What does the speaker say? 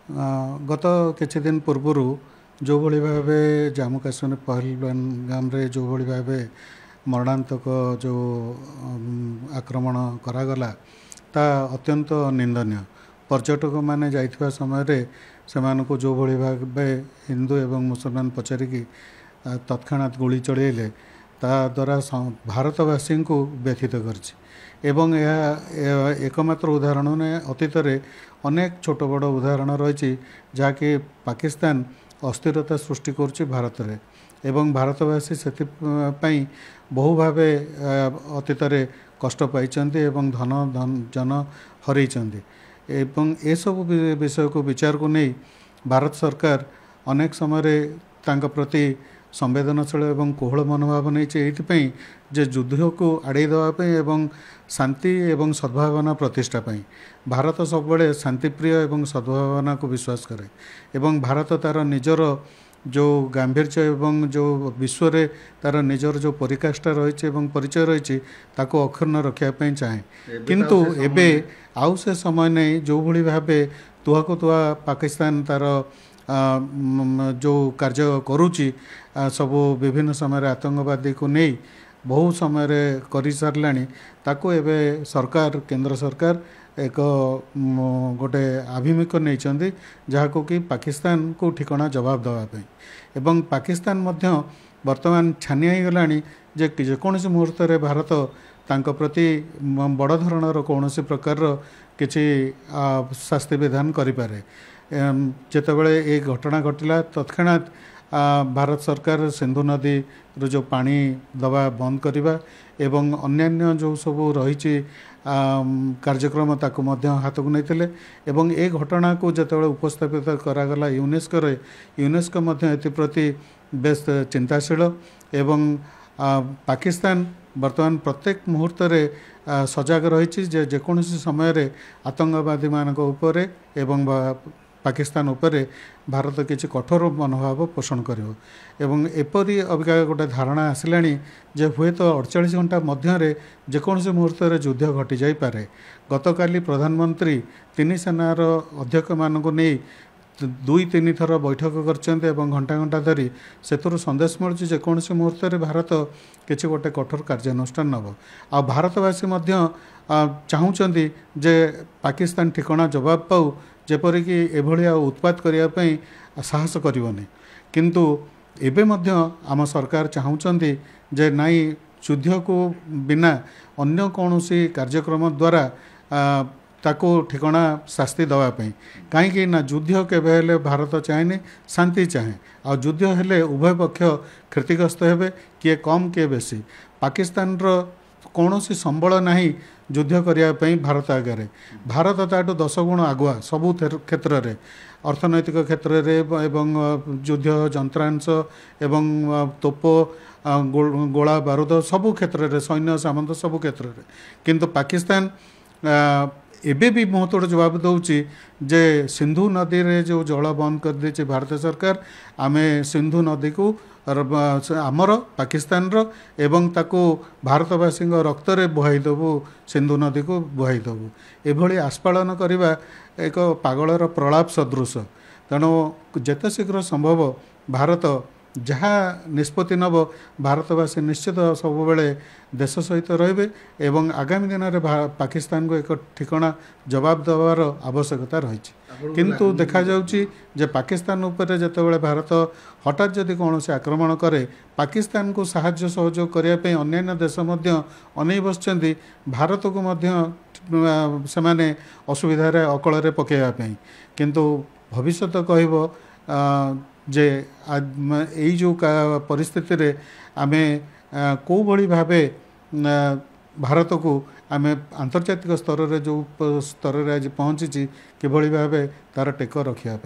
गत किछि दिन पूर्वरु जो भली भावे जम्मू काश्मीर पहलगाम रे जो भली भावे मरणांतक जो आक्रमण करागला ता अत्यंत निंदनीय। पर्यटक माने जाइथिबा समय रे सेमानको जो भली भावे हिंदू एवं मुसलमान पचारिकी तत्क्षणात गोली चढ़ेले ता द्वारा भारतवासी को व्यथित करछि एवं यह एकमात्र उदाहरण ने अतीत रे अनेक छोट बड़ उदाहरण रही जहाँकि पाकिस्तान अस्थिरता सृष्टि करुच्ची भारत रे एवं भारतवासी से बहु भावे अतीत रे कष्ट पाइचंती एवं धन जन हरइचंती एवं ए सब विषय को विचार को नहीं भारत सरकार अनेक समय तांका प्रति संवेदनशील एवं कोहल मनोभाव नहीं जे युद्ध को आड़े देवाई एवं शांति एवं सद्भावना प्रतिष्ठा पाई भारत सब शांतिप्रिय एवं सद्भावना को विश्वास करे एवं भारत तार निजर जो गांभीर्य एवं जो विश्व रे तार निजर जो परिकाष्ठा रही परिचय रही ताको अक्षुण्ण रखापी चाहे किंतु एबे आउ से समय नहीं जो भली भावे तुहा को तुहा पाकिस्तान तार जो कार्य करुच्ची सबू विभिन्न समय आतंकवादी को नहीं बहु समय कर साराणी ताको एबे सरकार केंद्र सरकार एक गोटे आभिमुख्य नहीं जहाँ कि पाकिस्तान को ठिकाना जवाब देवाई एवं पाकिस्तान मध्य वर्तमान छानिया गलानी जे जेकोसी मुहूर्त भारत तांको प्रति बड़ धरणर कौन प्रकार किसी शास्ति विधान करें जितेबाला ये घटना घटला तत्क्षणात भारत सरकार सिंधु नदी रो जो पानी दवा बंद करवा एवं अन्यान्य जो सब रही कार्यक्रम ताकू हाथ को नहीं एवं ए घटना को जितेबाला उपस्थापित करागला यूनेस्को एप्रति बेस चिंताशील एवं पाकिस्तान वर्तमान प्रत्येक मुहूर्त सजग रही जेकोसी समय आतंकवादी मान एवं पाकिस्तान उपरे भारत किसी कठोर मनोभाव पोषण करिवो एवं एपरी अबिका गोटे धारणा आसिलानी जे हुए तो 48 घंटा मध्य जेकोसी मुहूर्त युद्ध घटी जाई पारे। गतकाली प्रधानमंत्री तीन सेनार अध्यक्ष मानक नहीं 2-3 थर बैठक करछन्ते एवं घंटा घंटा धरी सेतुर संदेश मिलुछि जेकोसी मुहूर्त भारत किसी गोटे कठोर कार्यानुष्ठान नब आ भारतवासी मध्य चाहूँगी जे पाकिस्तान ठिकाना जवाब पाऊ जेपरिक एभली उत्पात करने साहस करनी किंतु एबे मध्य आम सरकार चाहूँगी जे नाई युद्ध को बिना अन्य कौन सी कार्यक्रम द्वारा ताको ठिकाना शास्ति दवाई कहीं ना युद्ध केवे भारत चाहेनी शांति चाहे आ युद्ध हेले उभय पक्ष क्षतिग्रस्त हेबे किए कम किए बेसी पाकिस्तान रो कौन सी संबल नहीं युद्ध करने भारत आगे भारत ताठू 10 गुण आगुआ सबू क्षेत्र में अर्थनैतिक क्षेत्र में युद्ध जंत्रांश एवं तोप गोला बारूद सबू क्षेत्र में सैन्य सामंत सबू क्षेत्र में किंतु पाकिस्तान एबे भी मुँह तोड़ जवाब दूची जे सिंधु नदी रे जो जल बंद कर देछि भारत सरकार आमे सिंधु नदी को आमर पाकिस्तान रो एवं ताको भारतवासी रक्त रे बुहाई देबू सिंधु नदी को बुहाई देबू एभली आस्फालन करवा एक पागलर प्रलाप सदृश तेणु जेते शीघ्र संभव भारत जहाँ निष्पत्ति नब भारतवासी निश्चित सब बेले देश सहित रे एवं आगामी दिन में पाकिस्तान को एक ठिकाना जवाब देवार आवश्यकता रही किंतु देखा जाउची जे पाकिस्तान उपरे जेतेबेले भारत हठात जदि कौन से आक्रमण करे पाकिस्तान को साहाय्य सहयोग करने अन्य देश अनै बसचंती भारत को मध्य सेमाने असुविधार अकल पकेवाई किंतु भविष्यत कहब जे यही जो परिस्थिति रे आमे को भली भावे भारत को आमे आंतर्जातिक स्तर रे जो स्तर रे आज पहुँची कि भावे तार टेक रखिया।